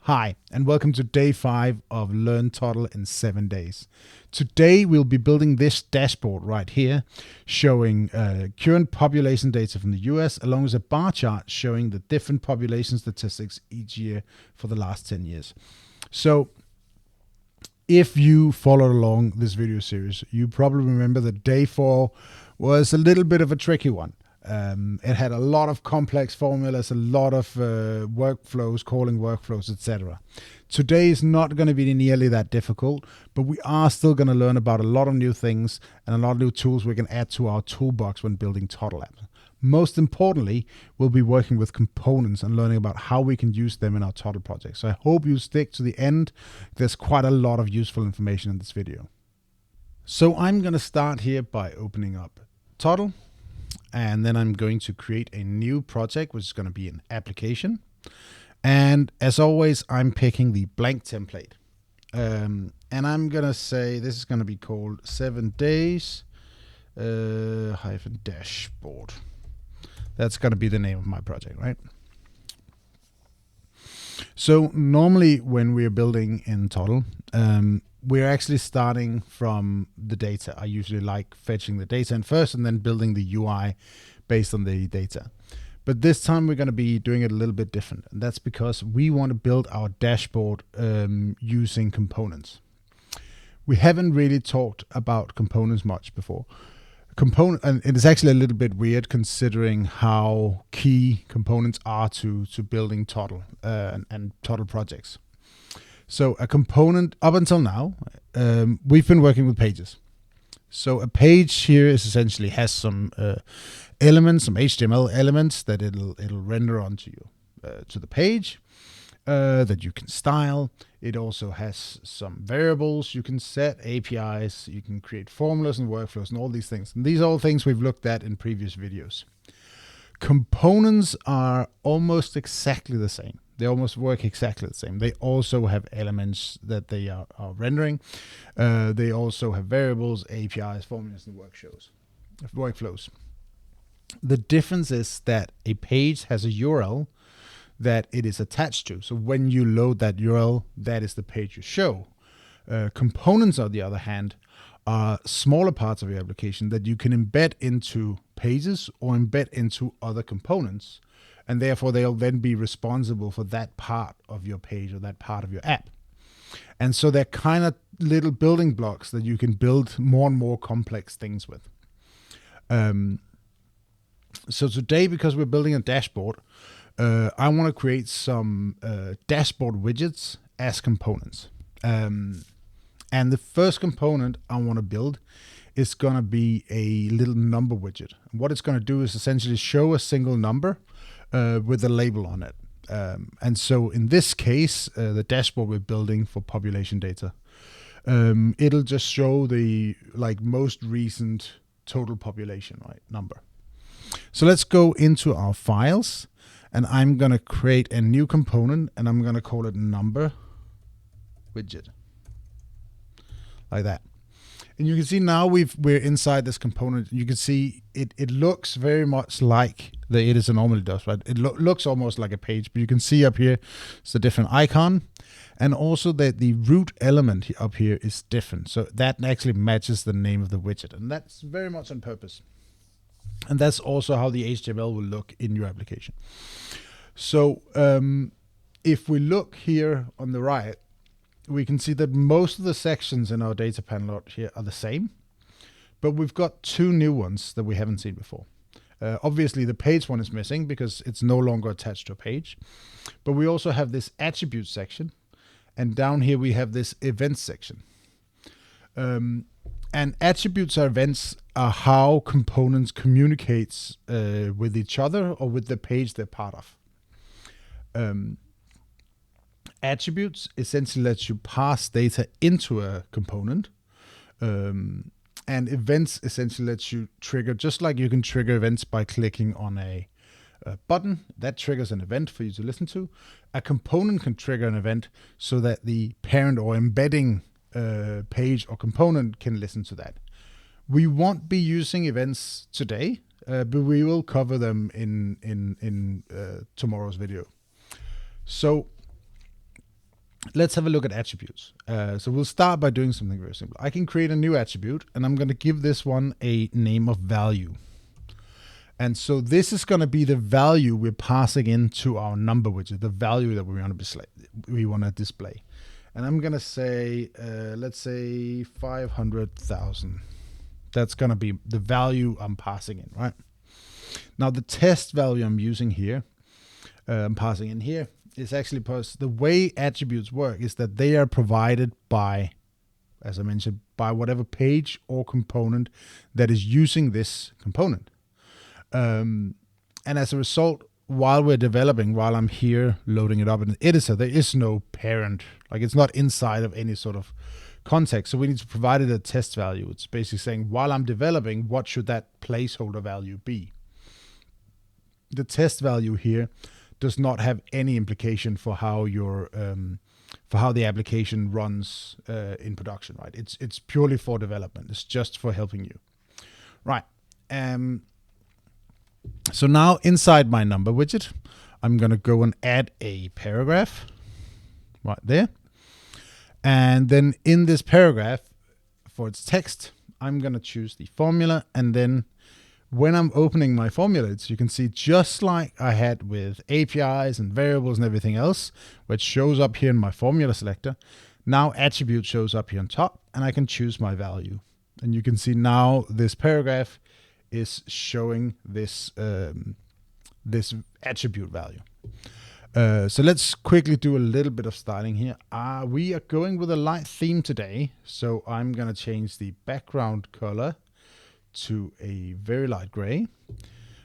Hi, and welcome to day 5 of Learn Toddle in 7 days. Today we'll be building this dashboard right here, showing current population data from the US, along with a bar chart showing the different population statistics each year for the last 10 years. So, if you followed along this video series, you probably remember that day 4 was a little bit of a tricky one. It had a lot of complex formulas, a lot of workflows, calling workflows, etc. Today is not going to be nearly that difficult, but we are still going to learn about a lot of new things and a lot of new tools we can add to our toolbox when building Toddle apps. Most importantly, we'll be working with components and learning about how we can use them in our Toddle project. So I hope you stick to the end. There's quite a lot of useful information in this video. So I'm going to start here by opening up Toddle. And then I'm going to create a new project, which is going to be an application. And as always, I'm picking the blank template. And I'm going to say this is going to be called 7 days hyphen dashboard. That's going to be the name of my project, right? So normally when we're building in Toddle, we're actually starting from the data. I usually like fetching the data in first and then building the UI based on the data. But this time we're going to be doing it a little bit different. And that's because we want to build our dashboard using components. We haven't really talked about components much before. And it is actually a little bit weird considering how key components are to building Toddle and Toddle projects. So a component, up until now, we've been working with pages. So a page here is essentially has some elements, some HTML elements that it'll render onto you to the page that you can style. It also has some variables you can set, APIs, you can create formulas and workflows and all these things. And these are all things we've looked at in previous videos. Components are almost exactly the same. They almost work exactly the same. They also have elements that they are rendering. They also have variables, APIs, formulas, and workflows. The difference is that a page has a URL that it is attached to. So when you load that URL, that is the page you show. Components, on the other hand, are smaller parts of your application that you can embed into pages or embed into other components. And therefore, they'll then be responsible for that part of your page or that part of your app. And so they're kind of little building blocks that you can build more and more complex things with. So today, because we're building a dashboard, I want to create some dashboard widgets as components. And the first component I want to build is going to be a little number widget. And what it's going to do is essentially show a single number with a label on it. And so in this case, the dashboard we're building for population data, it'll just show the most recent total population number. So let's go into our files, and I'm going to create a new component, and I'm going to call it number widget, like that. And you can see now we're inside this component. You can see it looks very much like it is normally does, right? It looks almost like a page, but you can see up here it's a different icon, and also that the root element up here is different. So that actually matches the name of the widget, and that's very much on purpose. And that's also how the HTML will look in your application. So if we look here on the right, we can see that most of the sections in our data panel out here are the same, but we've got 2 new ones that we haven't seen before. Obviously, the page one is missing because it's no longer attached to a page, but we also have this attribute section, and down here we have this events section. And attributes or events are how components communicate with each other or with the page they're part of. Attributes essentially lets you pass data into a component, and events essentially lets you trigger, just like you can trigger events by clicking on a button. That triggers an event for you to listen to. A component can trigger an event so that the parent or embedding page or component can listen to that. We won't be using events today, but we will cover them in tomorrow's video. So let's have a look at attributes. So we'll start by doing something very simple. I can create a new attribute, and I'm going to give this one a name of value. And so this is going to be the value we're passing into our number widget, the value that we want to display. And I'm going to say, let's say 500,000. That's going to be the value I'm passing in, right? Now the test value I'm using here, I'm passing in here, is actually because the way attributes work is that they are provided by, as I mentioned, by whatever page or component that is using this component. And as a result, while we're developing, while I'm here loading it up in the editor, there is no parent, like it's not inside of any sort of context. So we need to provide it a test value. It's basically saying, while I'm developing, what should that placeholder value be? The test value here does not have any implication for how your for how the application runs in production, right? It's purely for development. It's just for helping you, right? So now inside my number widget, I'm going to go and add a paragraph right there. And then in this paragraph, for its text, I'm going to choose the formula. And then when I'm opening my formulates, you can see just like I had with APIs and variables and everything else, which shows up here in my formula selector, now attribute shows up here on top, and I can choose my value. And you can see now this paragraph is showing this this attribute value. So let's quickly do a little bit of styling here. We are going with a light theme today, so I'm gonna change the background color to a very light gray,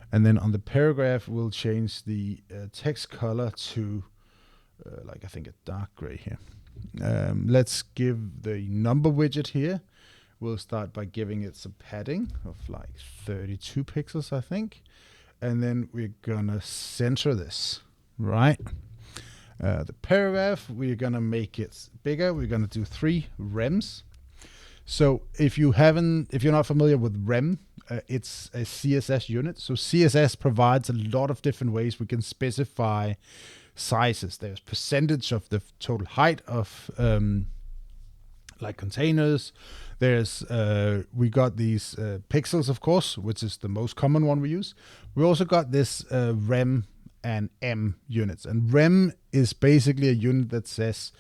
and then on the paragraph we'll change the text color to like I think a dark gray here. Let's give the number widget here, we'll start by giving it some padding of like 32 pixels I think, and then we're gonna center this, right? The paragraph, we're gonna make it bigger. We're gonna do 3 rems. So if you're not familiar with rem, it's a CSS unit. So CSS provides a lot of different ways we can specify sizes. There's percentage of the total height of like containers. There's we got these pixels, of course, which is the most common one we use. We also got this rem and m units, and rem is basically a unit that says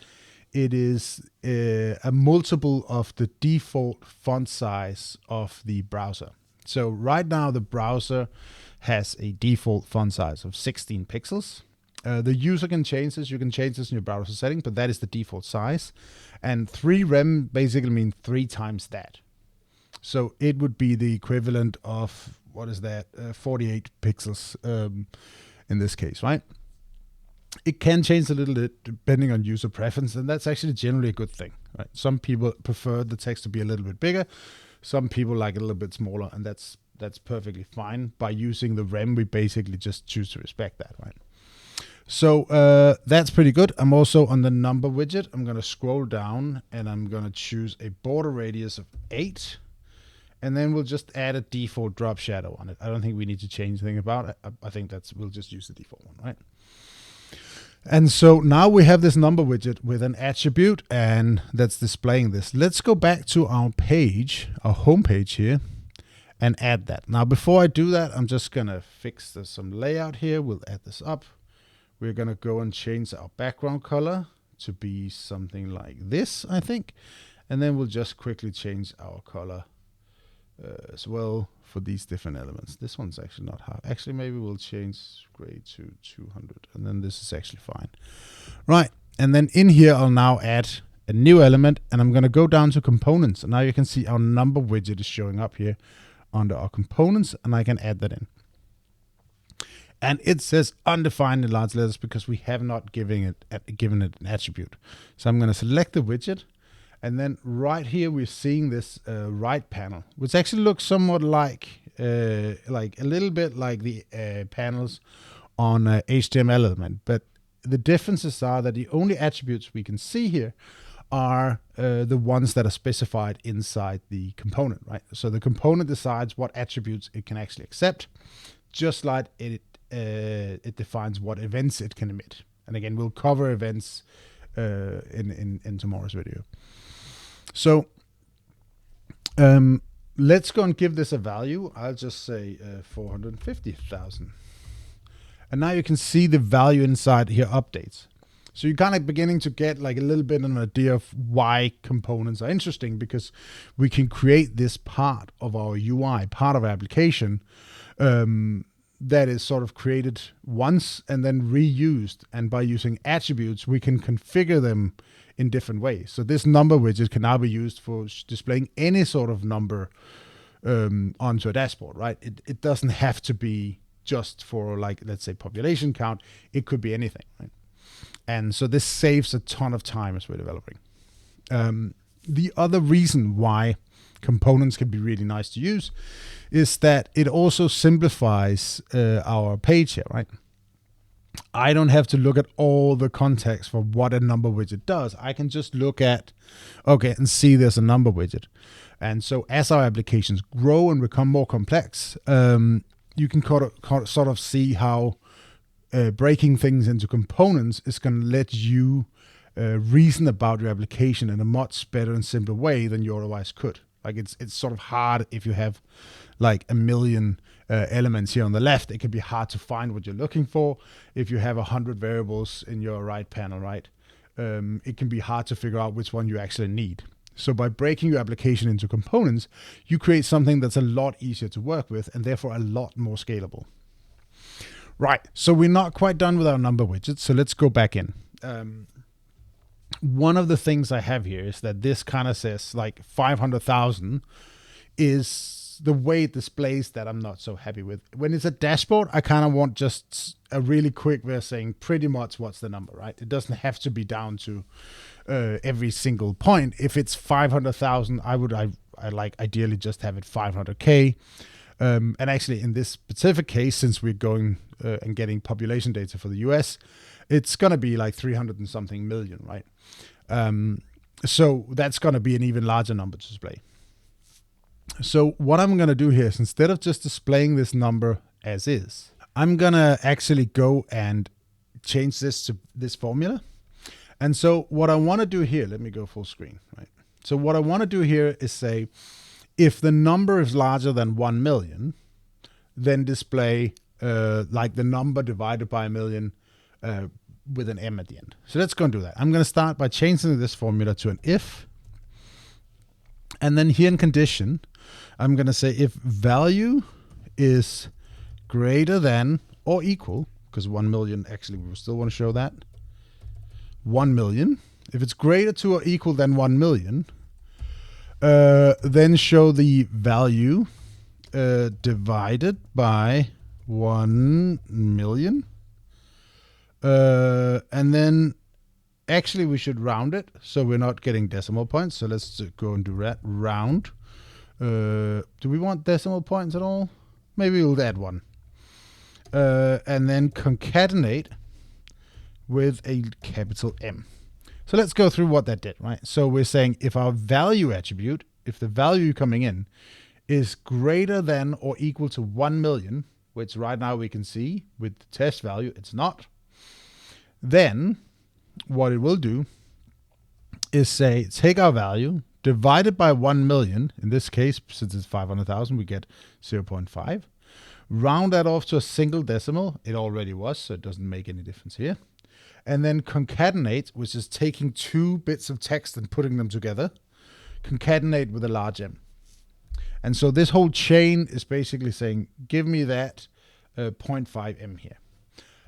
it is a multiple of the default font size of the browser. So right now the browser has a default font size of 16 pixels. The user can change this. You can change this in your browser setting, but that is the default size. And 3 rem basically means 3 times that. So it would be the equivalent of, what is that, 48 pixels in this case, right? It can change a little bit depending on user preference, and that's actually generally a good thing, right? Some people prefer the text to be a little bit bigger. Some people like it a little bit smaller, and that's perfectly fine. By using the rem, we basically just choose to respect that, right? So that's pretty good. I'm also on the number widget. I'm going to scroll down, and I'm going to choose a border radius of 8. And then we'll just add a default drop shadow on it. I don't think we need to change anything about it. I think we'll just use the default one, right? And so now we have this number widget with an attribute, and that's displaying this. Let's go back to our page, our home page here, and add that. Now, before I do that, I'm just going to fix some layout here. We'll add this up. We're going to go and change our background color to be something like this, I think. And then we'll just quickly change our color as well for these different elements. This one's actually not hard. Actually, maybe we'll change gray to 200, and then this is actually fine. Right, and then in here, I'll now add a new element, and I'm going to go down to components. And now you can see our number widget is showing up here under our components, and I can add that in. And it says undefined in large letters because we have not given it an attribute. So I'm going to select the widget. And then right here, we're seeing this right panel, which actually looks somewhat like a little bit like the panels on HTML element. But the differences are that the only attributes we can see here are the ones that are specified inside the component, right? So the component decides what attributes it can actually accept, just like it defines what events it can emit. And again, we'll cover events in tomorrow's video. So let's go and give this a value. I'll just say 450,000. And now you can see the value inside here updates. So you're kind of beginning to get like a little bit of an idea of why components are interesting, because we can create this part of our UI, part of our application, that is sort of created once and then reused. And by using attributes, we can configure them in different ways. So this number widget can now be used for displaying any sort of number onto a dashboard, right? It doesn't have to be just for, like, let's say population count. It could be anything, right? And so this saves a ton of time as we're developing. The other reason why components can be really nice to use is that it also simplifies our page here, right? I don't have to look at all the context for what a number widget does. I can just look at, okay, and see there's a number widget. And so as our applications grow and become more complex, you can sort of see how breaking things into components is going to let you reason about your application in a much better and simpler way than you otherwise could. Like it's sort of hard if you have like a million elements here on the left. It can be hard to find what you're looking for. If you have 100 variables in your right panel, right, it can be hard to figure out which one you actually need. So by breaking your application into components, you create something that's a lot easier to work with and therefore a lot more scalable. Right, so we're not quite done with our number widget, so let's go back in. One of the things I have here is that this kind of says like 500,000 is the way it displays that I'm not so happy with. When it's a dashboard, I kind of want just a really quick way of saying pretty much what's the number, right? It doesn't have to be down to every single point. If it's 500,000, I like ideally just have it 500K. And actually in this specific case, since we're going and getting population data for the US, it's going to be like 300 and something million, right? So that's going to be an even larger number to display. So what I'm going to do here is, instead of just displaying this number as is, I'm going to actually go and change this to this formula. And so what I want to do here, let me go full screen, right? So what I want to do here is say, if the number is larger than 1 million, then display like the number divided by a million with an M at the end. So let's go and do that. I'm going to start by changing this formula to an if. And then here in condition, I'm going to say if value is greater than or equal, because 1 million, actually we still want to show that, 1 million. If it's greater to or equal than 1 million, then show the value divided by 1 million. And then actually we should round it so we're not getting decimal points. So let's go and do that. Round. Do we want decimal points at all? Maybe we'll add one. And then concatenate with a capital M. So let's go through what that did, right? So we're saying if our value attribute, if the value coming in is greater than or equal to 1 million, which right now we can see with the test value, it's not, then what it will do is say, take our value, divide it by 1 million. In this case, since it's 500,000, we get 0.5. Round that off to a single decimal. It already was, so it doesn't make any difference here. And then concatenate, which is taking two bits of text and putting them together. Concatenate with a large M. And so this whole chain is basically saying, give me that 0.5 M here.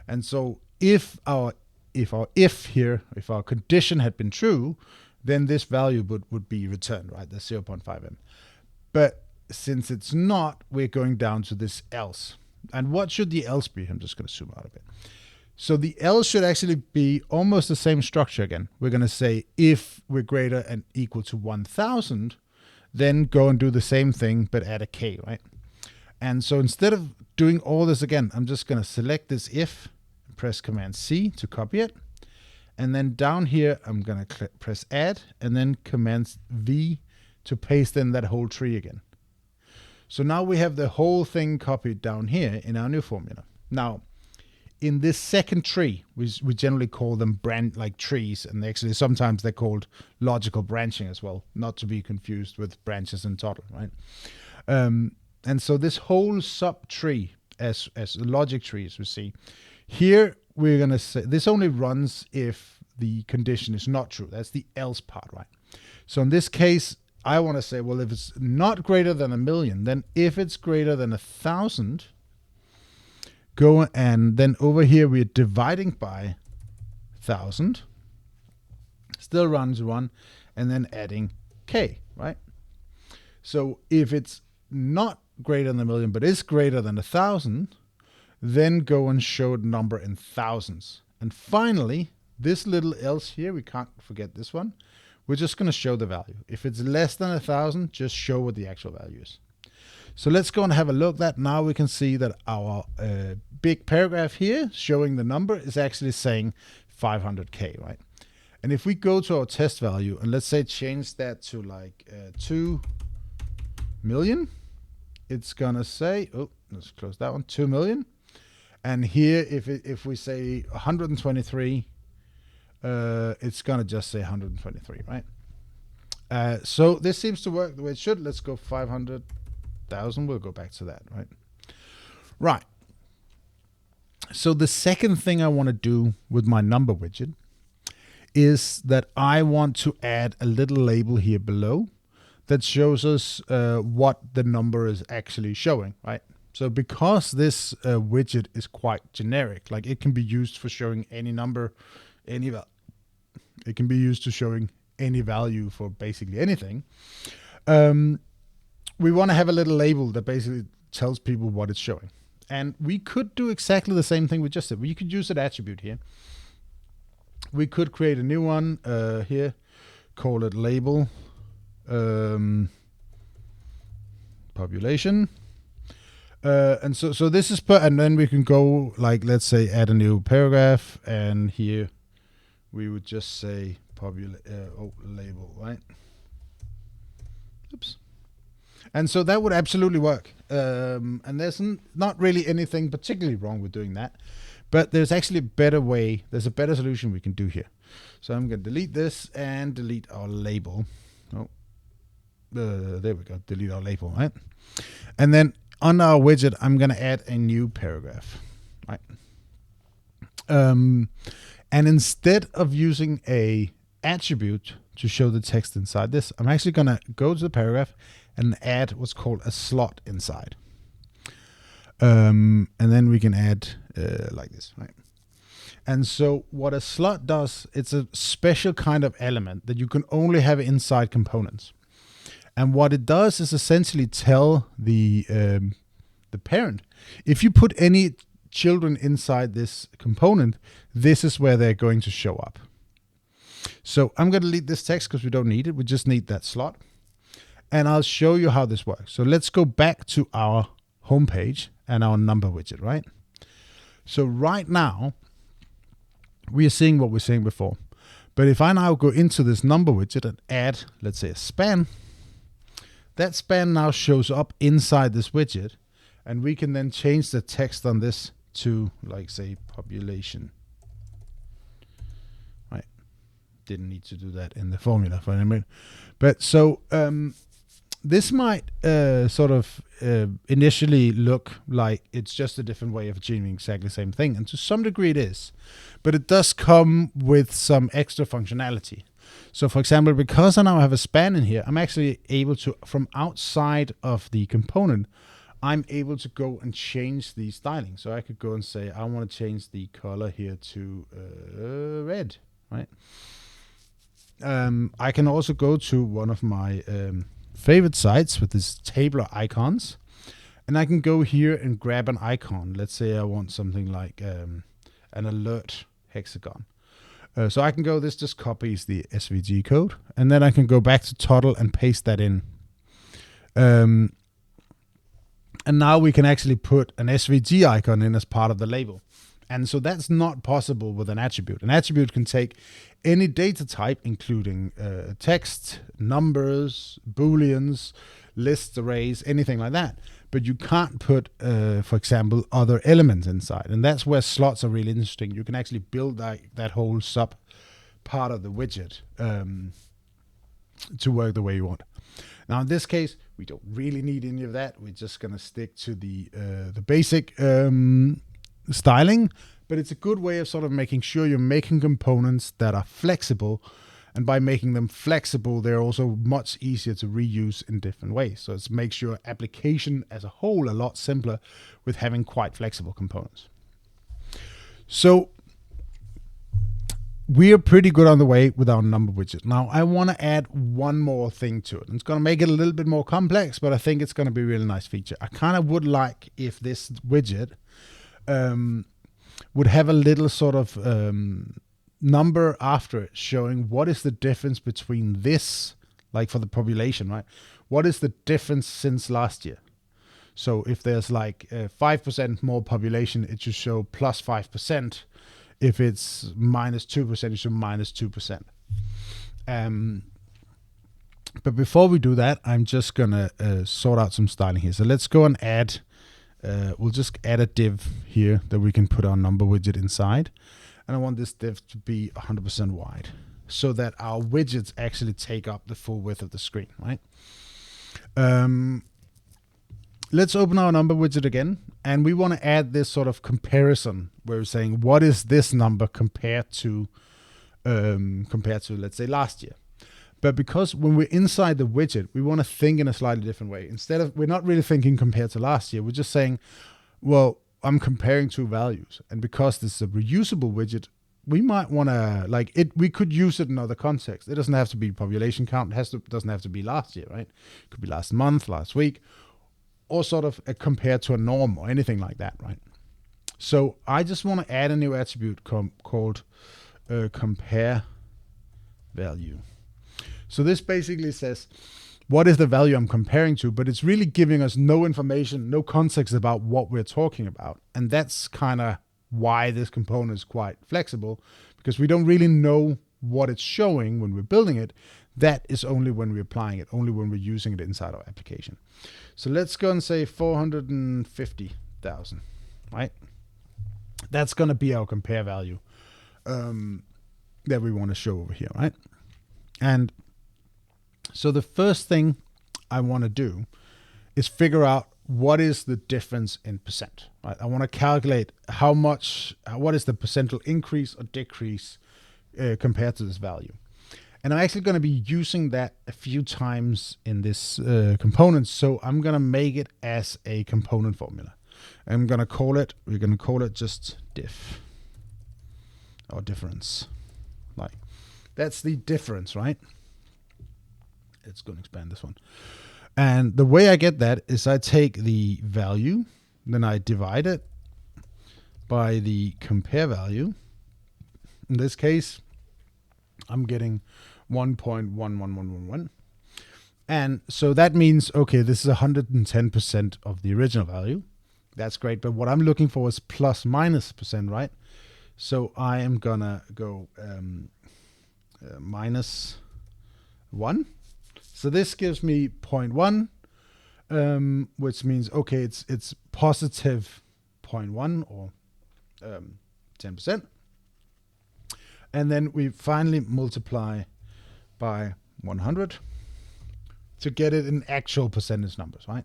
And so if our condition had been true, then this value would be returned, right? The 0.5 M. But since it's not, we're going down to this else. And what should the else be? I'm just going to zoom out a bit. So the else should actually be almost the same structure again. We're going to say if we're greater and equal to 1,000, then go and do the same thing, but add a K, right? And so instead of doing all this again, I'm just going to select this if, press Command C to copy it. And then down here, I'm going to press add and then Command V to paste in that whole tree again. So now we have the whole thing copied down here in our new formula. Now, in this second tree, we generally call them like trees, and actually sometimes they're called logical branching as well, not to be confused with branches in toddle, right? And so this whole sub tree, as a logic tree, as we see here, we're gonna say this only runs if the condition is not true. That's the else part, right? So in this case, I want to say, well, if it's not greater than 1,000,000, then if it's greater than 1,000, go, and then over here we're dividing by 1,000, still runs 1, and then adding k, right? So if it's not greater than 1,000,000 but is greater than 1,000, then go and show the number in thousands. And finally, this little else here, we can't forget this one, we're just going to show the value. If it's less than 1,000, just show what the actual value is. So let's go and have a look at that. Now we can see that our big paragraph here showing the number is actually saying 500k, right? And if we go to our test value and let's say change that to like 2 million, it's gonna say, oh, let's close that one, 2 million. And here, if we say 123, it's gonna just say 123, right? So this seems to work the way it should. Let's go 500,000. We'll go back to that, right? Right. So the second thing I want to do with my number widget is that I want to add a little label here below that shows us what the number is actually showing, right? So because this widget is quite generic, like it can be used for showing any number, it can be used to showing any value for basically anything. We want to have a little label that basically tells people what it's showing. And we could do exactly the same thing we just did. We could use an attribute here. We could create a new one here, call it label population. And so this is and then we can go like, let's say, add a new paragraph, and here we would just say label, right? Oops. And so that would absolutely work. And there's not really anything particularly wrong with doing that, but there's actually a better way. There's a better solution we can do here. So I'm going to delete this and delete our label. Oh, there we go. Delete our label, right? And then on our widget, I'm going to add a new paragraph, right? And instead of using a attribute to show the text inside this, I'm actually going to go to the paragraph and add what's called a slot inside. And then we can add like this, right? And so what a slot does, it's a special kind of element that you can only have inside components. And what it does is essentially tell the parent, if you put any children inside this component, this is where they're going to show up. So I'm going to delete this text because we don't need it. We just need that slot. And I'll show you how this works. So let's go back to our home page and our number widget, right? So right now, we are seeing what we're seeing before. But if I now go into this number widget and add, let's say, a span, that span now shows up inside this widget, and we can then change the text on this to, like, say, population. Right? Didn't need to do that in the formula for a minute. But so this might sort of initially look like it's just a different way of achieving exactly the same thing. And to some degree it is. But it does come with some extra functionality. So for example, because I now have a span in here, I'm actually able to, from outside of the component, I'm able to go and change the styling. So I could go and say, I want to change the color here to red, right? I can also go to one of my favorite sites with this table of icons, and I can go here and grab an icon. Let's say I want something like an alert hexagon. So I can go, this just copies the SVG code, and then I can go back to toddle and paste that in. And now we can actually put an SVG icon in as part of the label. And so that's not possible with an attribute. An attribute can take any data type, including text, numbers, booleans, lists, arrays, anything like that. but you can't put, for example, other elements inside. And that's where slots are really interesting. You can actually build that whole sub part of the widget to work the way you want. Now, in this case, we don't really need any of that. We're just going to stick to the basic styling, but it's a good way of sort of making sure you're making components that are flexible. And by making them flexible, they're also much easier to reuse in different ways. So it makes your application as a whole a lot simpler with having quite flexible components. So we are pretty good on the way with our number widget. Now I want to add one more thing to it. It's going to make it a little bit more complex, but I think it's going to be a really nice feature. I kind of would like if this widget would have a little sort of number after it showing what is the difference between this, like for the population, right? What is the difference since last year? So if there's like 5% more population, it should show plus 5%. If it's minus 2%, it should minus 2%. But before we do that, I'm just gonna sort out some styling here. So let's go and add, we'll just add a div here that we can put our number widget inside. And I want this div to be 100% wide so that our widgets actually take up the full width of the screen, right? Let's open our number widget again. And we want to add this sort of comparison where we're saying, what is this number compared to, let's say, last year? But because when we're inside the widget, we want to think in a slightly different way. Instead of, we're not really thinking compared to last year. We're just saying, well, I'm comparing two values. And because this is a reusable widget, we might want to, like it, we could use it in other contexts. It doesn't have to be population count. It doesn't have to be last year, right? It could be last month, last week, or sort of compared to a norm or anything like that, right? So I just want to add a new attribute called compare value. So this basically says, what is the value I'm comparing to? But it's really giving us no information, no context about what we're talking about. And that's kind of why this component is quite flexible, because we don't really know what it's showing when we're building it. That is only when we're applying it, only when we're using it inside our application. So let's go and say 450,000, right? That's going to be our compare value that we want to show over here, right? And so the first thing I want to do is figure out what is the difference in percent, right? I want to calculate how much, what is the percentage increase or decrease compared to this value. And I'm actually going to be using that a few times in this component. So I'm going to make it as a component formula. I'm going to call it, we're going to call it just diff or difference. Like that's the difference, right? It's going to expand this one. And the way I get that is I take the value, then I divide it by the compare value. In this case, I'm getting 1.11111. And so that means, okay, this is 110% of the original value. That's great. But what I'm looking for is plus minus percent, right? So I am going to go minus 1. So this gives me 0.1, which means, okay, it's positive 0.1 or 10%. And then we finally multiply by 100 to get it in actual percentage numbers, right?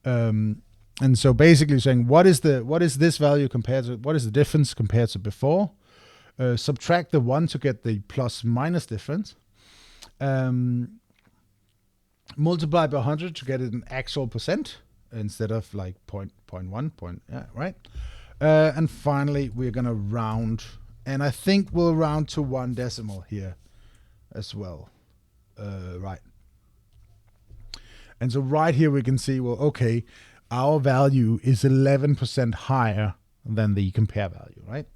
And so basically saying, what is this value compared to, what is the difference compared to before? Subtract the 1 to get the plus minus difference. Multiply by 100 to get it in actual percent instead of like 0.1, yeah, right? And finally, we're going to round, and I think we'll round to 1 decimal here as well, right? And so right here we can see, well, okay, our value is 11% higher than the compare value, right?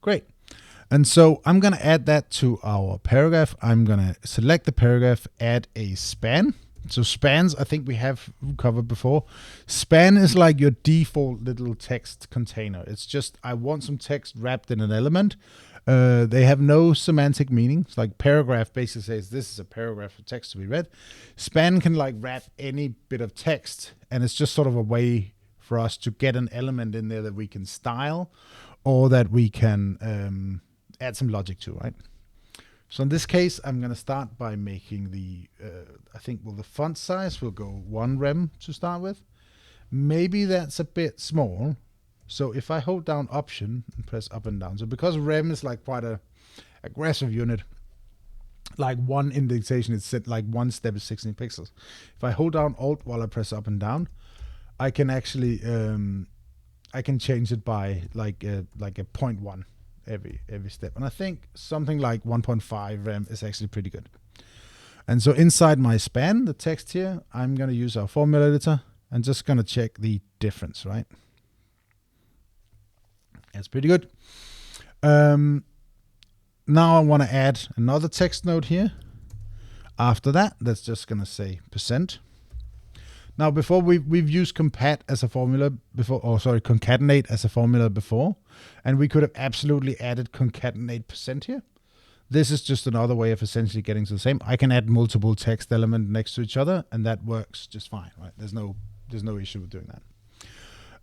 Great. And so I'm going to add that to our paragraph. I'm going to select the paragraph, add a span. So spans, I think we have covered before. Span is like your default little text container. It's just, I want some text wrapped in an element. They have no semantic meanings. Like paragraph basically says this is a paragraph of text to be read. Span can like wrap any bit of text, and it's just sort of a way for us to get an element in there that we can style or that we can add some logic to, right? So in this case, I'm going to start by making the, I think, well, the font size will go 1 rem to start with. Maybe that's a bit small. So if I hold down Option and press up and down, so because rem is like quite a aggressive unit, like one indentation is set, like one step is 16 pixels. If I hold down Alt while I press up and down, I can actually, I can change it by like a 0.1 every step. And I think something like 1.5 rem is actually pretty good. And so inside my span, the text here, I'm going to use our formula editor and just going to check the difference, right? That's pretty good. Now I want to add another text node here. After that, that's just going to say %. Now, before we've used concat as a formula before, or sorry, concatenate as a formula before, and we could have absolutely added concatenate % here. This is just another way of essentially getting to the same. I can add multiple text elements next to each other, and that works just fine, right? There's no issue with doing that.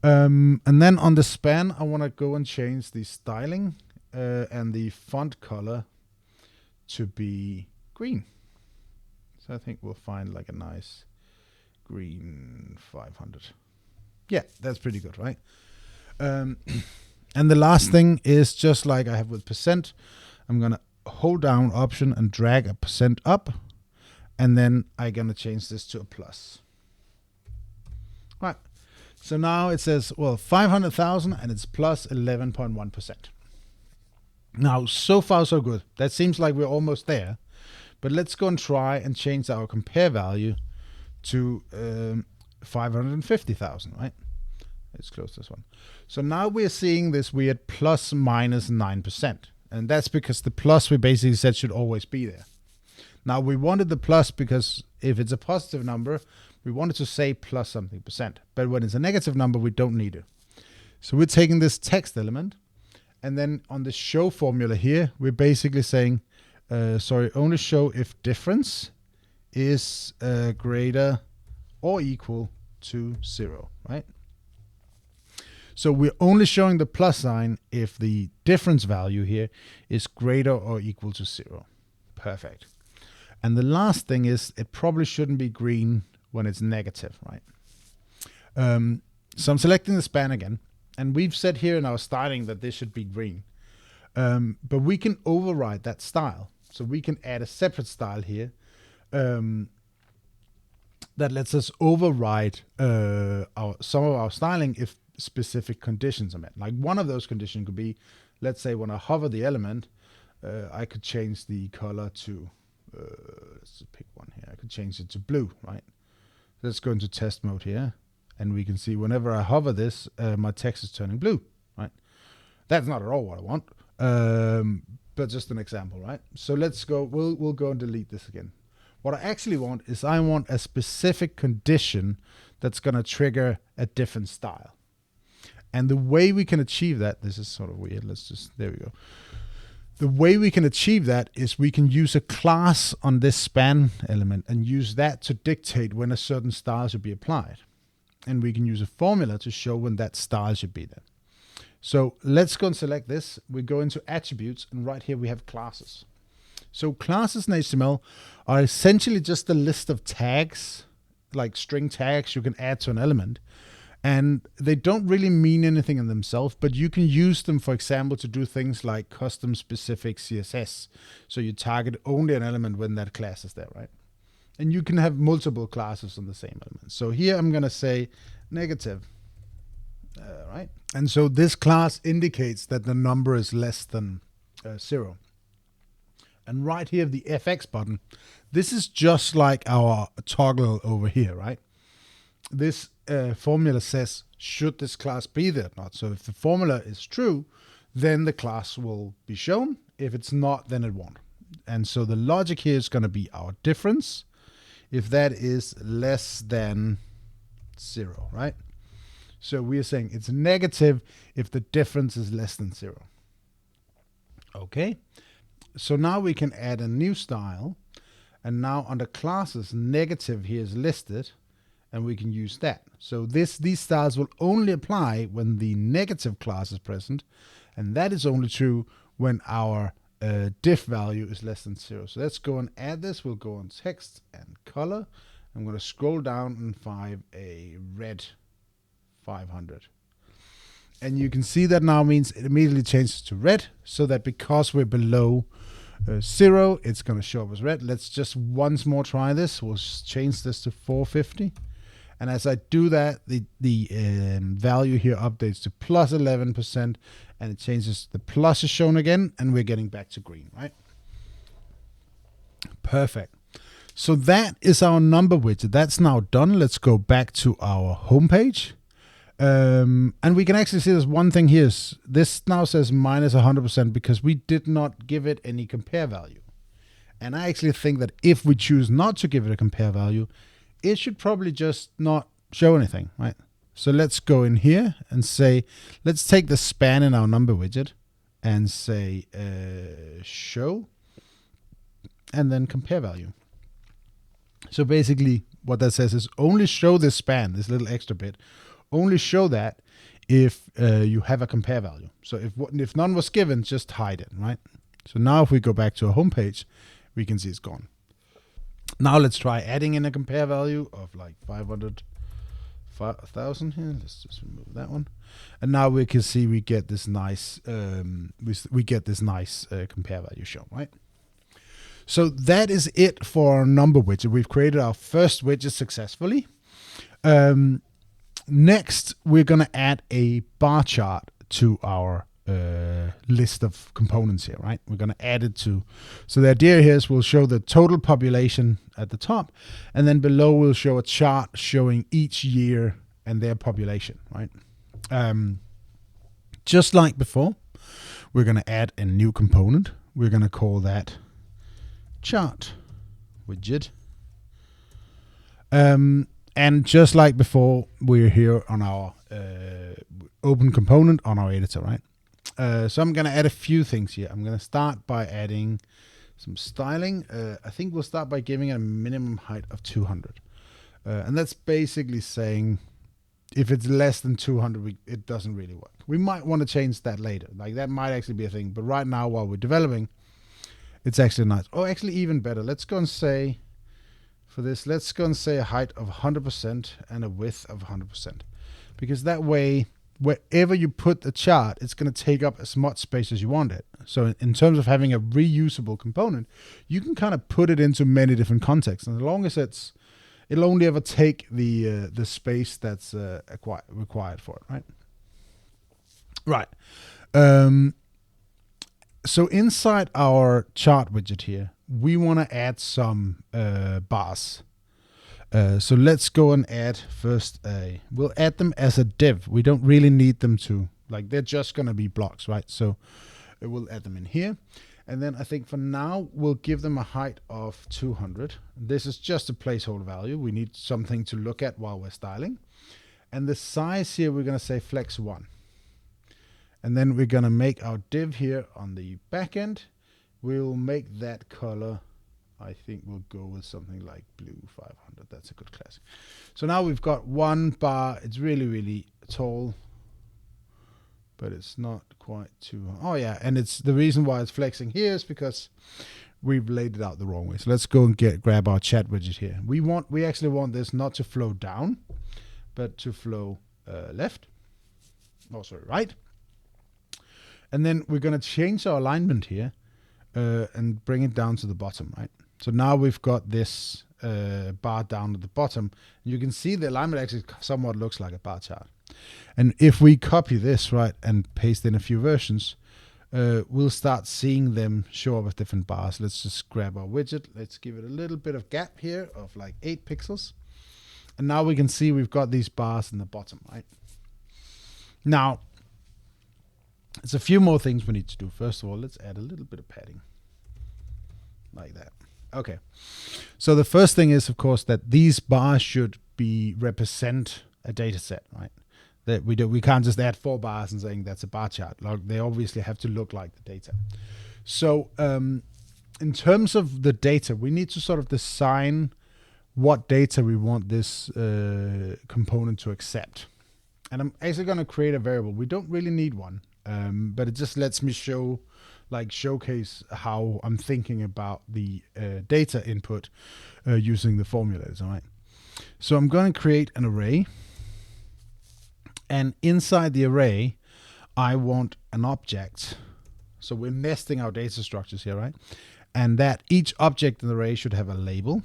And then on the span, I want to go and change the styling and the font color to be green. So I think we'll find like a nice green 500. Yeah, that's pretty good, right? And the last thing is just like I have with %. I'm going to hold down Option and drag a % up, and then I'm going to change this to a plus. Right. So now it says, well, 500,000 and it's plus 11.1%. Now, so far so good. That seems like we're almost there. But let's go and try and change our compare value to 550,000, right? Let's close this one. So now we're seeing this weird plus minus 9%. And that's because the plus we basically said should always be there. Now we wanted the plus because if it's a positive number, we wanted to say plus something %. But when it's a negative number, we don't need it. So we're taking this text element, and then on the show formula here, we're basically saying, only show if difference is greater or equal to 0, right? So we're only showing the plus sign if the difference value here is greater or equal to 0. Perfect. And the last thing is it probably shouldn't be green when it's negative, right? So I'm selecting the span again, and we've said here in our styling that this should be green. But we can override that style. So we can add a separate style here that lets us override some of our styling if specific conditions are met. Like one of those conditions could be, let's say when I hover the element, I could change the color to, let's just pick one here. I could change it to blue, right? Let's go into test mode here, and we can see whenever I hover this, my text is turning blue, right? That's not at all what I want, but just an example, right? So let's go, we'll go and delete this again. What I actually want is I want a specific condition that's going to trigger a different style. And the way we can achieve that, this is sort of weird, there we go. The way we can achieve that is we can use a class on this span element and use that to dictate when a certain style should be applied. And we can use a formula to show when that style should be there. So let's go and select this. We go into attributes, and right here we have classes. So classes in HTML are essentially just a list of tags, like string tags you can add to an element. And they don't really mean anything in themselves, but you can use them, for example, to do things like custom specific CSS. So you target only an element when that class is there, right? And you can have multiple classes on the same element. So here I'm going to say negative, right? And so this class indicates that the number is less than 0. And right here, the FX button, this is just like our toggle over here, right? This formula says, should this class be there or not? So if the formula is true, then the class will be shown. If it's not, then it won't. And so the logic here is going to be our difference, if that is less than 0, right? So we are saying it's negative if the difference is less than 0. Okay. So now we can add a new style, and now under classes, negative here is listed, and we can use that. So these styles will only apply when the negative class is present, and that is only true when our diff value is less than 0. So let's go and add this. We'll go on text and color. I'm going to scroll down and find a red 500. And you can see that now means it immediately changes to red, so that because we're below 0, it's going to show up as red. Let's just once more try this. We'll change this to 450. And as I do that, the value here updates to plus 11%, and it changes. The plus is shown again, and we're getting back to green, right? Perfect. So that is our number widget. That's now done. Let's go back to our home page. And we can actually see there's one thing here. This now says minus 100% because we did not give it any compare value. And I actually think that if we choose not to give it a compare value, it should probably just not show anything, right? So let's go in here and say, let's take the span in our number widget and say show, and then compare value. So basically what that says is only show this span, this little extra bit, only show that if you have a compare value. So if none was given, just hide it, right? So now if we go back to our home page, we can see it's gone. Now let's try adding in a compare value of like 500,000 here. Let's just remove that one, and now we can see we get this nice we get this nice compare value shown, right? So that is it for our number widget. We've created our first widget successfully. Next, we're going to add a bar chart to our list of components here, right? We're going to add it to. So the idea here is we'll show the total population at the top, and then below we'll show a chart showing each year and their population, right? Just like before, we're going to add a new component. We're going to call that chart widget. And just like before, we're here on our open component on our editor, right? So I'm going to add a few things here. I'm going to start by adding some styling. I think we'll start by giving it a minimum height of 200. And that's basically saying if it's less than 200, it doesn't really work. We might want to change that later. Like that might actually be a thing. But right now, while we're developing, it's actually nice. Oh, actually even better. Let's go and say, for this, let's go and say a height of 100% and a width of 100%. Because that way, wherever you put the chart, it's going to take up as much space as you want it. So in terms of having a reusable component, you can kind of put it into many different contexts. And as long as it'll only ever take the space that's required for it, right? Right. So inside our chart widget here, we want to add some bars. So let's go and add first we'll add them as a div. We don't really need them to, like, they're just going to be blocks, right? So we'll add them in here. And then I think for now, we'll give them a height of 200. This is just a placeholder value. We need something to look at while we're styling. And the size here, we're going to say flex 1. And then we're going to make our div here on the back end. We'll make that color, I think we'll go with something like blue 500. That's a good classic. So now we've got one bar. It's really, really tall, but it's not quite too high. Oh yeah, and it's the reason why it's flexing here is because we've laid it out the wrong way. So let's go and grab our chat widget here. We actually want this not to flow down, but to flow left. Oh, sorry, right. And then we're going to change our alignment here and bring it down to the bottom, right? So now we've got this bar down at the bottom. You can see the alignment actually somewhat looks like a bar chart. And if we copy this, right, and paste in a few versions, we'll start seeing them show up as different bars. Let's just grab our widget. Let's give it a little bit of gap here of like 8 pixels. And now we can see we've got these bars in the bottom, right? Now, there's a few more things we need to do. First of all, let's add a little bit of padding like that. Okay. So the first thing is, of course, that these bars should represent a data set, right? That we can't just add 4 bars and saying that's a bar chart. Like, they obviously have to look like the data. So in terms of the data, we need to sort of design what data we want this component to accept. And I'm actually going to create a variable. We don't really need one, but it just lets me showcase how I'm thinking about the data input using the formulas. All right. So I'm going to create an array, and inside the array, I want an object. So we're nesting our data structures here, right? And that each object in the array should have a label.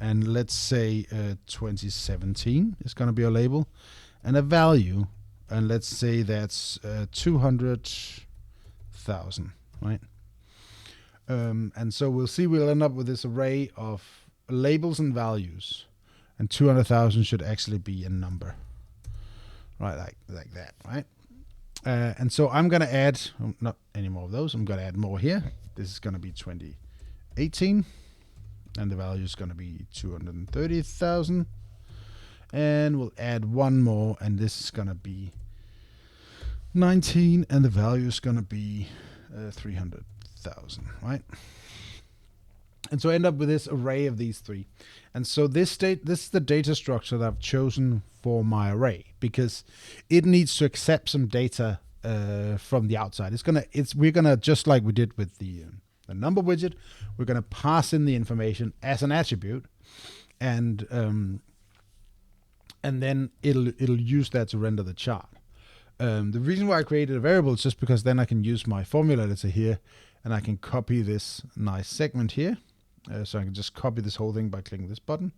And let's say 2017 is going to be a label, and a value. And let's say that's 200,000, right? And so we'll end up with this array of labels and values. And 200,000 should actually be a number, right? Like that, right? And so I'm going to add, not any more of those. I'm going to add more here. This is going to be 2018. And the value is going to be 230,000. And we'll add one more. And this is going to be 19. And the value is going to be 300,000, right? And so I end up with this array of these three. And so this is the data structure that I've chosen for my array, because it needs to accept some data from the outside. We're gonna just like we did with the number widget, we're gonna pass in the information as an attribute, and then it'll use that to render the chart. The reason why I created a variable is just because then I can use my formula editor here, and I can copy this nice segment here. So I can just copy this whole thing by clicking this button,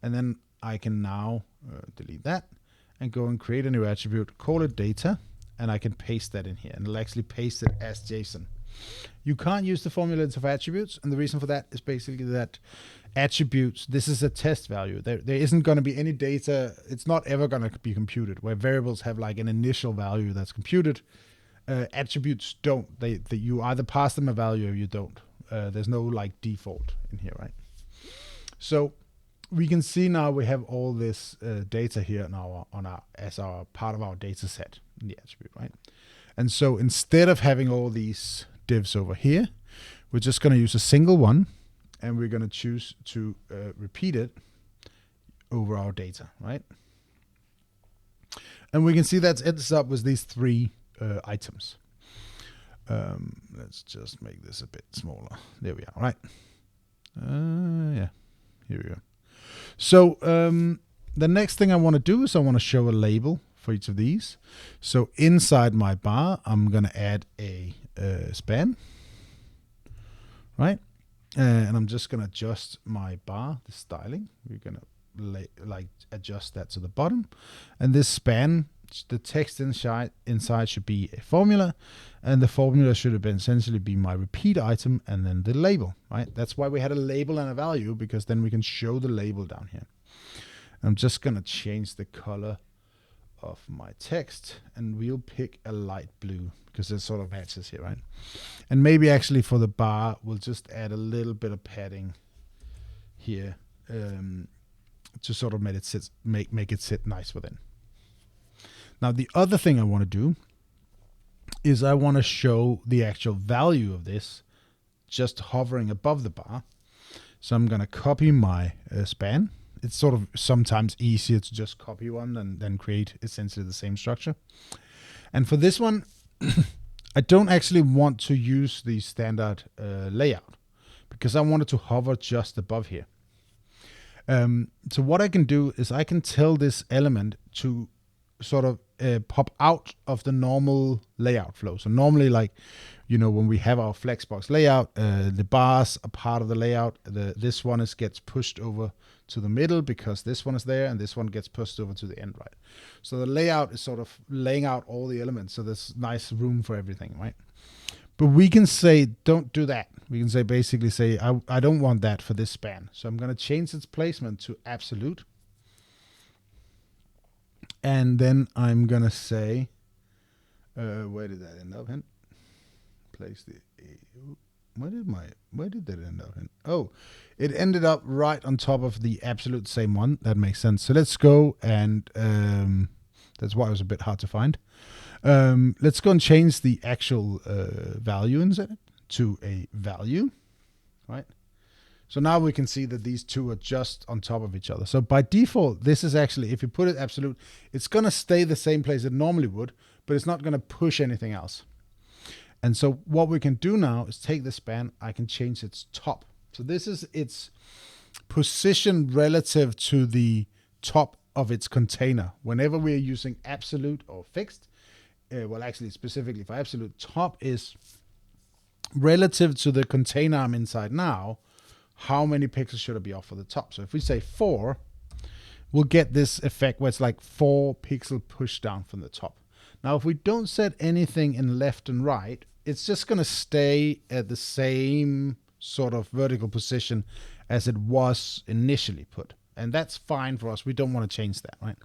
and then I can now delete that and go and create a new attribute, call it data, and I can paste that in here, and it'll actually paste it as JSON. You can't use the formula of attributes, and the reason for that is basically that attributes, this is a test value. There isn't going to be any data. It's not ever going to be computed, where variables have like an initial value that's computed. Attributes don't. You either pass them a value or you don't. There's no like default in here, right? So we can see now we have all this data here as our part of our data set in the attribute, right? And so instead of having all these divs over here, we're just going to use a single one, and we're going to choose to repeat it over our data, right? And we can see that ends up with these three items. Let's just make this a bit smaller. There we are, right? Yeah, here we go. So the next thing I want to do is I want to show a label for each of these. So inside my bar, I'm going to add a span, right? And I'm just going to adjust my bar, the styling. We're going to adjust that to the bottom. And this span, the text inside should be a formula, and the formula should have been essentially be my repeat item and then the label, right? That's why we had a label and a value, because then we can show the label down here. I'm just going to change the color of my text, and we'll pick a light blue because it sort of matches here, right? And maybe actually for the bar, we'll just add a little bit of padding here to sort of make it sit nice within. Now, the other thing I want to do is I want to show the actual value of this just hovering above the bar. So I'm going to copy my span. It's sort of sometimes easier to just copy one than create essentially the same structure. And for this one, I don't actually want to use the standard layout, because I want it to hover just above here. So what I can do is I can tell this element to sort of pop out of the normal layout flow. So normally, like, when we have our Flexbox layout, the bars are part of the layout. This one gets pushed over to the middle because this one is there, and this one gets pushed over to the end, right? So the layout is sort of laying out all the elements, so there's nice room for everything, right? But we can say, don't do that. We can say, basically say, I don't want that for this span. So I'm going to change its placement to absolute. And then I'm going to say, where did that end up in? Place the, where did that end up in? Oh, it ended up right on top of the absolute same one. That makes sense. So let's go and That's why it was a bit hard to find. Let's go and change the actual value instead to a value, right? So now we can see that these two are just on top of each other. So by default, this is actually, if you put it absolute, it's going to stay the same place it normally would, but it's not going to push anything else. And so what we can do now is take the span, I can change its top. So this is its position relative to the top of its container. Whenever we are using absolute or fixed, well, actually specifically for absolute, top is relative to the container I'm inside now. How many pixels should I be off for the top? So if we say 4, we'll get this effect where it's like 4 pixel push down from the top. Now, if we don't set anything in left and right, it's just going to stay at the same sort of vertical position as it was initially put. And that's fine for us. We don't want to change that, right?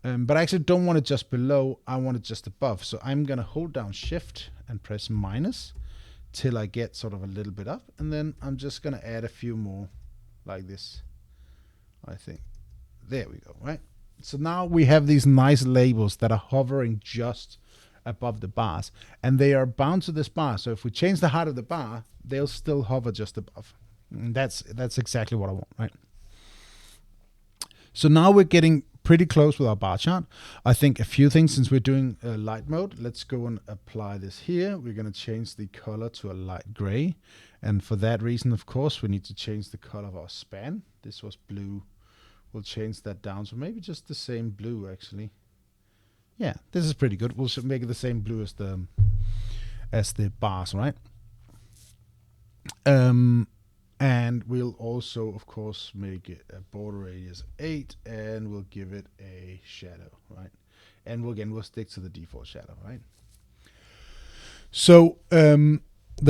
But I actually don't want it just below. I want it just above. So I'm going to hold down Shift and press minus till I get sort of a little bit up. And then I'm just going to add a few more like this, I think. There we go, right? So now we have these nice labels that are hovering just above the bars. And they are bound to this bar. So if we change the height of the bar, they'll still hover just above. And that's exactly what I want, right? So now we're getting pretty close with our bar chart. I think a few things, since we're doing light mode, let's go and apply this here. We're going to change the color to a light gray. And for that reason, of course, we need to change the color of our span. This was blue. We'll change that down. So maybe just the same blue, actually. Yeah, this is pretty good. We'll make it the same blue as the bars, right? And we'll also, of course, make it a border radius 8, and we'll give it a shadow, right? And we'll stick to the default shadow, right? So the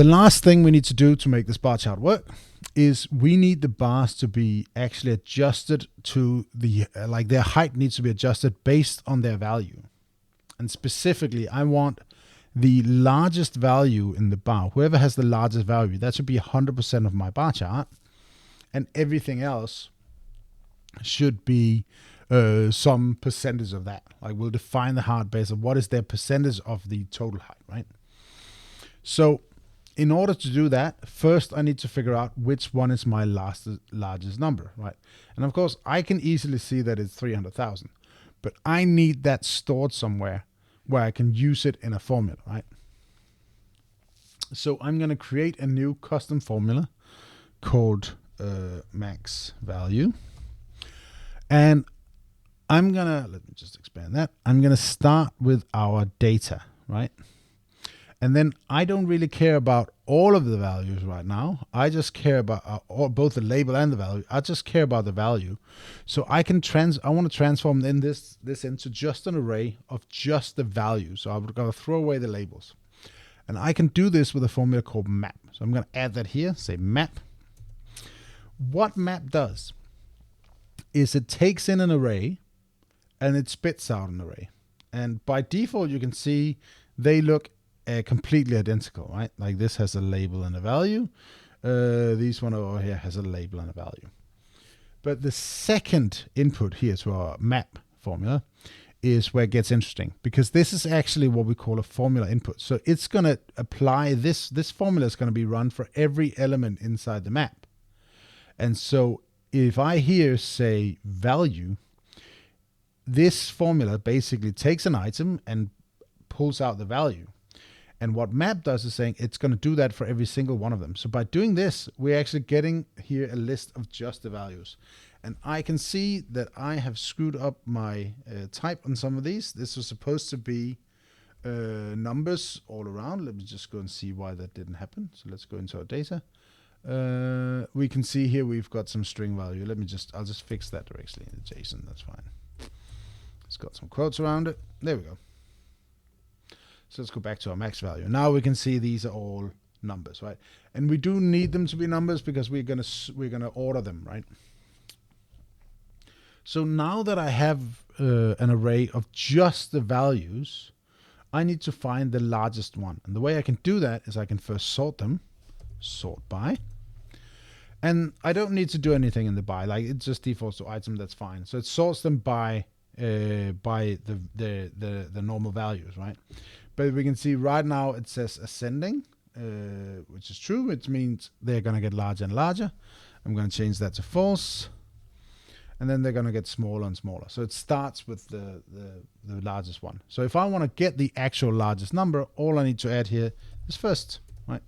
last thing we need to do to make this bar chart work is we need the bars to be actually adjusted to the, like their height needs to be adjusted based on their value. And specifically, I want the largest value in the bar. Whoever has the largest value, that should be 100% of my bar chart. And everything else should be some percentage of that. Like we'll define the height based on what is their percentage of the total height, right? So in order to do that, first I need to figure out which one is my largest number, right? And of course, I can easily see that it's 300,000. But I need that stored somewhere where I can use it in a formula, right? So I'm going to create a new custom formula called max value. And I'm going to, let me just expand that. I'm going to start with our data, right? And then I don't really care about all of the values right now. I just care about both the label and the value. I just care about the value. So I can I want to transform in this into just an array of just the values. So I'm going to throw away the labels. And I can do this with a formula called map. So I'm going to add that here, say map. What map does is it takes in an array and it spits out an array. And by default, you can see they look completely identical, right? Like this has a label and a value. This one over here has a label and a value. But the second input here to our map formula is where it gets interesting, because this is actually what we call a formula input. So it's going to apply this formula is going to be run for every element inside the map. And so if I here say value, this formula basically takes an item and pulls out the value. And what map does is saying it's going to do that for every single one of them. So by doing this, we're actually getting here a list of just the values. And I can see that I have screwed up my type on some of these. This was supposed to be numbers all around. Let me just go and see why that didn't happen. So let's go into our data. We can see here we've got some string value. I'll just fix that directly in JSON. That's fine. It's got some quotes around it. There we go. So let's go back to our max value. Now we can see these are all numbers, right? And we do need them to be numbers because we're gonna order them, right? So now that I have an array of just the values, I need to find the largest one. And the way I can do that is I can first sort them, sort by. And I don't need to do anything in the by, like it just defaults to item, that's fine. So it sorts them by by the normal values, right? But we can see right now it says ascending, which is true, which means they're going to get larger and larger. I'm going to change that to false. And then they're going to get smaller and smaller. So it starts with the largest one. So if I want to get the actual largest number, all I need to add here is first, right?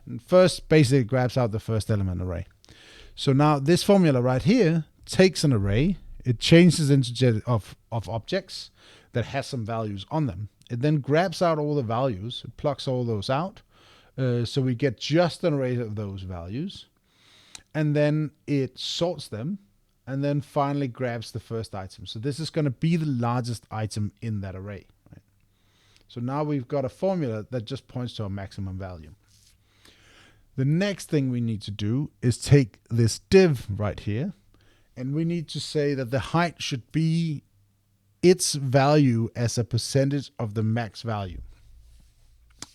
And first basically grabs out the first element array. So now this formula right here takes an array, it changes into of objects that has some values on them. It then grabs out all the values, it plucks all those out, so we get just an array of those values, and then it sorts them, and then finally grabs the first item. So this is going to be the largest item in that array, right? So now we've got a formula that just points to a maximum value. The next thing we need to do is take this div right here, and we need to say that the height should be its value as a percentage of the max value.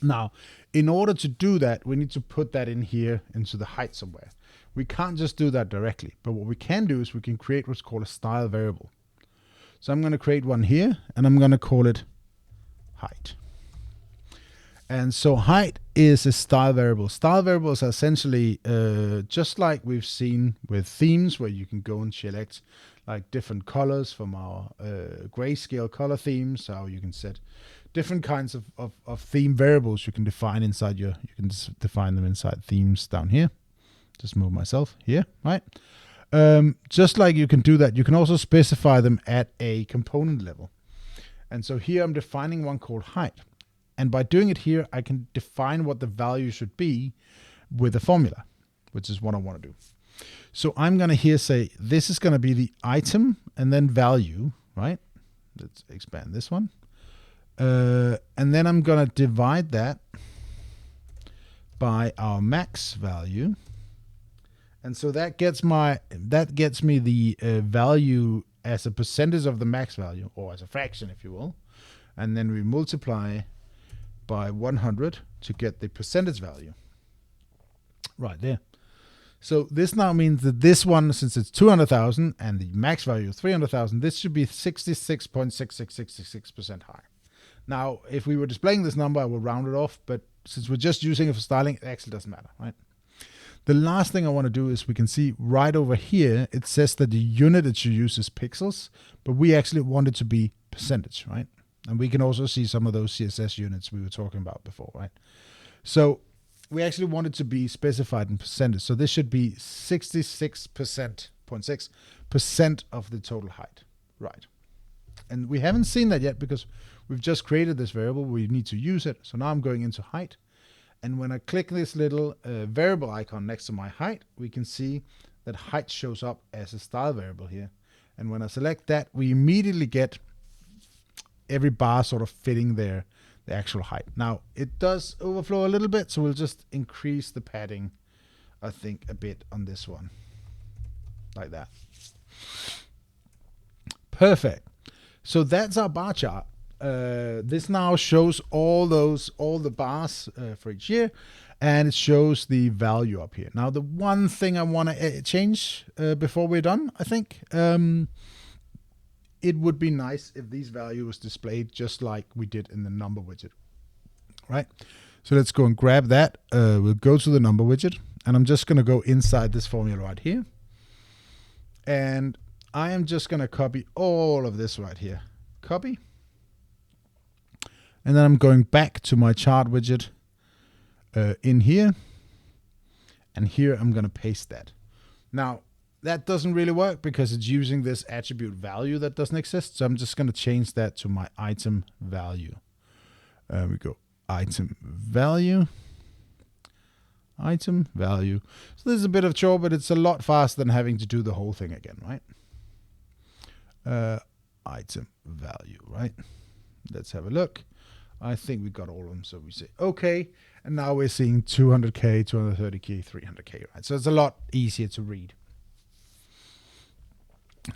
Now, in order to do that, we need to put that in here into the height somewhere. We can't just do that directly, but what we can do is we can create what's called a style variable. So I'm going to create one here, and I'm going to call it height. And so height is a style variable. Style variables are essentially just like we've seen with themes, where you can go and select like different colors from our grayscale color themes. So you can set different kinds of theme variables you can define inside you can define them inside themes down here. Just move myself here, right? Just like you can do that, you can also specify them at a component level. And so here I'm defining one called height. And by doing it here, I can define what the value should be with a formula, which is what I want to do. So I'm going to here say this is going to be the item and then value, right? Let's expand this one. And then I'm going to divide that by our max value. And so that gets me the value as a percentage of the max value, or as a fraction, if you will. And then we multiply by 100 to get the percentage value right there. So this now means that this one, since it's 200,000 and the max value is 300,000, this should be 66.6666% high. Now, if we were displaying this number, I will round it off, but since we're just using it for styling, it actually doesn't matter, right? The last thing I want to do is we can see right over here, it says that the unit it should use is pixels, but we actually want it to be percentage, right? And we can also see some of those CSS units we were talking about before, right? So we actually want it to be specified in percentage. So this should be 66.6% of the total height, right? And we haven't seen that yet because we've just created this variable. We need to use it. So now I'm going into height. And when I click this little variable icon next to my height, we can see that height shows up as a style variable here. And when I select that, we immediately get every bar sort of fitting the actual height. Now, it does overflow a little bit, so we'll just increase the padding, I think, a bit on this one. Like that. Perfect. So that's our bar chart. This now shows all the bars for each year, and it shows the value up here. Now, the one thing I want to change before we're done, I think, it would be nice if these values was displayed just like we did in the number widget, right? So let's go and grab that. We'll go to the number widget, and I'm just going to go inside this formula right here. And I am just going to copy all of this right here. Copy. And then I'm going back to my chart widget in here. And here I'm going to paste that. Now, that doesn't really work because it's using this attribute value that doesn't exist. So I'm just going to change that to my item value. We go item value. Item value. So this is a bit of chore, but it's a lot faster than having to do the whole thing again, right? Item value, right? Let's have a look. I think we got all of them. So we say, okay. And now we're seeing 200K, 230K, 300K, right? So it's a lot easier to read.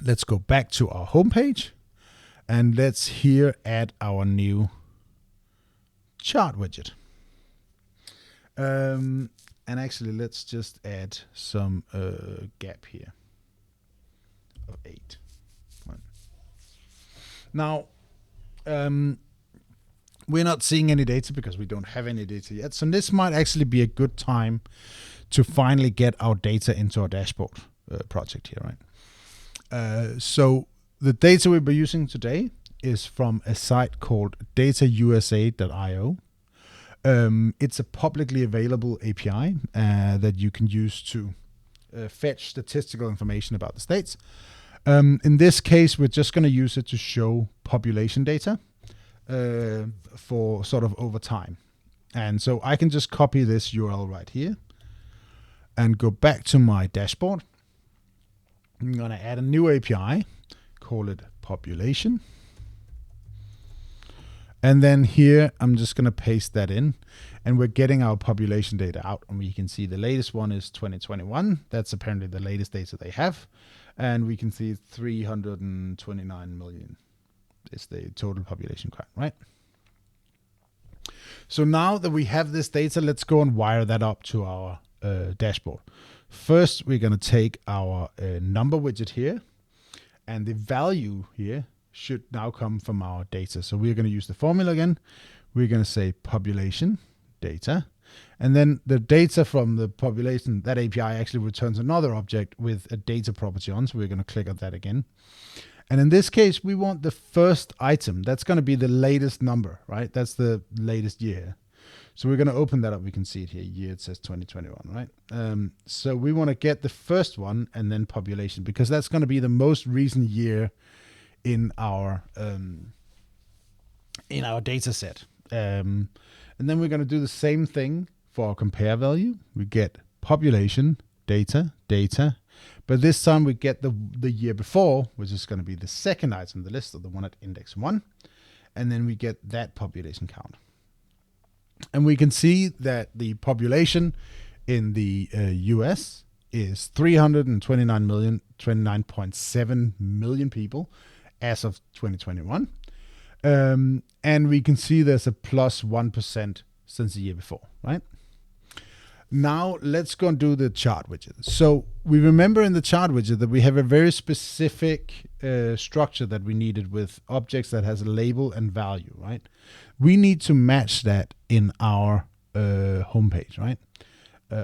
Let's go back to our homepage, and let's here add our new chart widget. And actually, let's just add some gap here of 8. Now, we're not seeing any data because we don't have any data yet. So this might actually be a good time to finally get our data into our dashboard project here, right? So the data we'll be using today is from a site called datausa.io. It's a publicly available API that you can use to fetch statistical information about the states. In this case, we're just going to use it to show population data for sort of over time. And so I can just copy this URL right here and go back to my dashboard. I'm going to add a new API, call it population. And then here, I'm just going to paste that in, and we're getting our population data out. And we can see the latest one is 2021. That's apparently the latest data they have. And we can see 329 million is the total population count, right? So now that we have this data, let's go and wire that up to our dashboard. First, we're going to take our number widget here, and the value here should now come from our data. So we're going to use the formula again. We're going to say population data, and then the data from the population, that API actually returns another object with a data property on. So we're going to click on that again. And in this case, we want the first item. That's going to be the latest number, right? That's the latest year. So we're going to open that up. We can see it here. Year, it says 2021, right? So we want to get the first one and then population, because that's going to be the most recent year in our data set. And then we're going to do the same thing for our compare value. We get population, data, but this time we get the year before, which is going to be the second item on the list, or the one at index 1. And then we get that population count. And we can see that the population in the US is 29.7 million people as of 2021. And we can see there's a plus 1% since the year before, right? Now let's go and do the chart widget. So we remember in the chart widget that we have a very specific structure that we needed with objects that has a label and value, right? We need to match that in our homepage, right?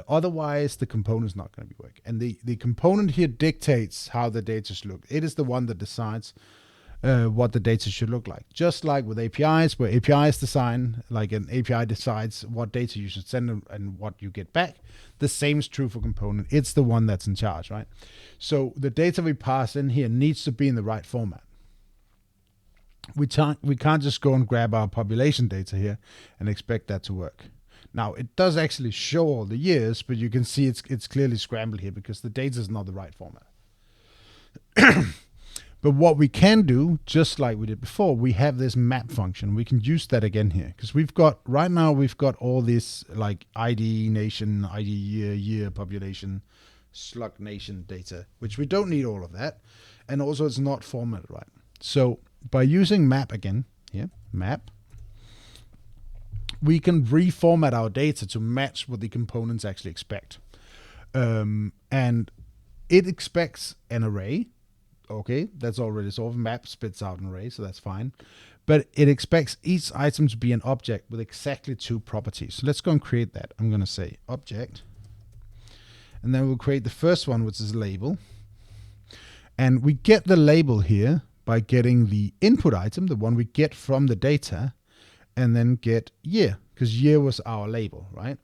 Otherwise, the component is not going to be working. And the component here dictates how the data should look. It is the one that decides what the data should look like. Just like with APIs, where APIs design, like an API decides what data you should send and what you get back. The same is true for component. It's the one that's in charge, right? So the data we pass in here needs to be in the right format. We can't just go and grab our population data here and expect that to work. Now, it does actually show all the years, but you can see it's clearly scrambled here because the data is not the right format. But what we can do, just like we did before, we have this map function. We can use that again here because right now we've got all this like ID nation, ID year, population, slug nation data, which we don't need all of that. And also it's not formatted right. So by using map again here, map, we can reformat our data to match what the components actually expect. And it expects an array. Okay, that's already solved. Map spits out an array, so that's fine. But it expects each item to be an object with exactly 2 properties. So let's go and create that. I'm going to say object. And then we'll create the first one, which is label. And we get the label here by getting the input item, the one we get from the data, and then get year, because year was our label, right?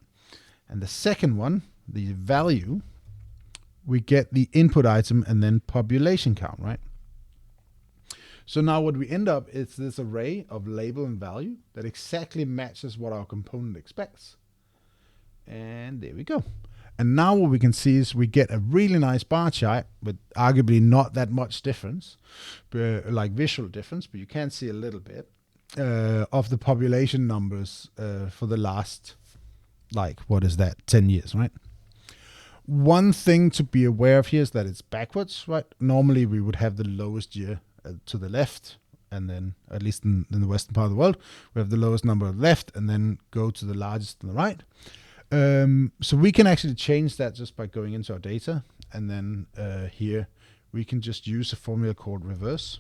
And the second one, the value, we get the input item and then population count, right? So now what we end up is this array of label and value that exactly matches what our component expects. And there we go. And now what we can see is we get a really nice bar chart with arguably not that much difference, like visual difference, but you can see a little bit of the population numbers for the last, like, what is that, 10 years, right? One thing to be aware of here is that it's backwards, right? Normally we would have the lowest year to the left, and then, at least in the western part of the world, we have the lowest number on the left and then go to the largest on the right. So we can actually change that just by going into our data, and then here we can just use a formula called reverse.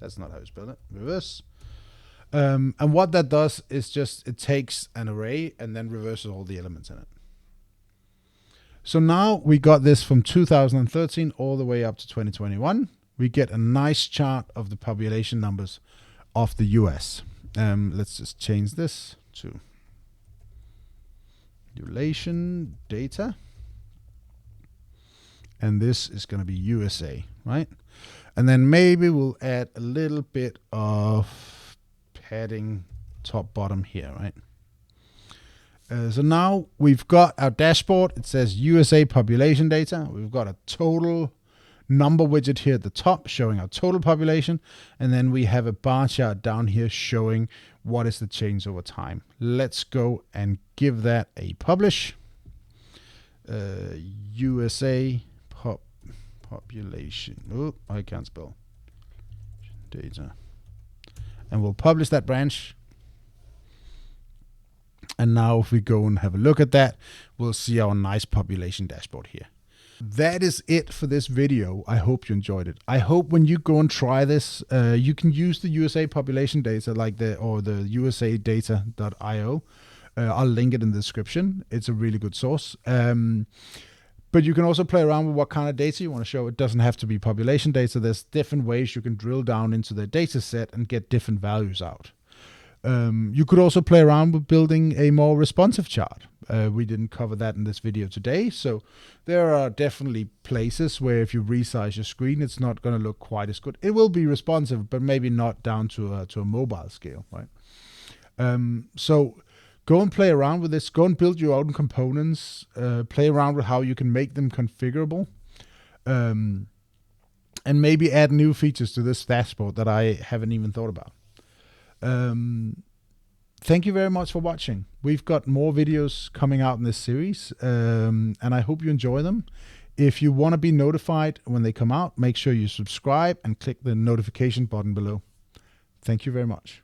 That's not how you spell it. Reverse. And what that does is just it takes an array and then reverses all the elements in it. So now we got this from 2013 all the way up to 2021. We get a nice chart of the population numbers of the US. Let's just change this to population data. And this is going to be USA, right? And then maybe we'll add a little bit of padding top bottom here, right? So now we've got our dashboard. It says USA population data. We've got a total number widget here at the top showing our total population. And then we have a bar chart down here showing what is the change over time. Let's go and give that a publish. USA population. Oh, I can't spell. Data. And we'll publish that branch. And now if we go and have a look at that, we'll see our nice population dashboard here. That is it for this video. I hope you enjoyed it. I hope when you go and try this, you can use the USA population data or the usadata.io. I'll link it in the description. It's a really good source. But you can also play around with what kind of data you want to show. It doesn't have to be population data. There's different ways you can drill down into the data set and get different values out. You could also play around with building a more responsive chart. We didn't cover that in this video today. So there are definitely places where if you resize your screen, it's not going to look quite as good. It will be responsive, but maybe not down to a mobile scale, right? So go and play around with this. Go and build your own components. Play around with how you can make them configurable. And maybe add new features to this dashboard that I haven't even thought about. Thank you very much for watching. We've got more videos coming out in this series, and I hope you enjoy them. If you want to be notified when they come out, make sure you subscribe and click the notification button below. Thank you very much.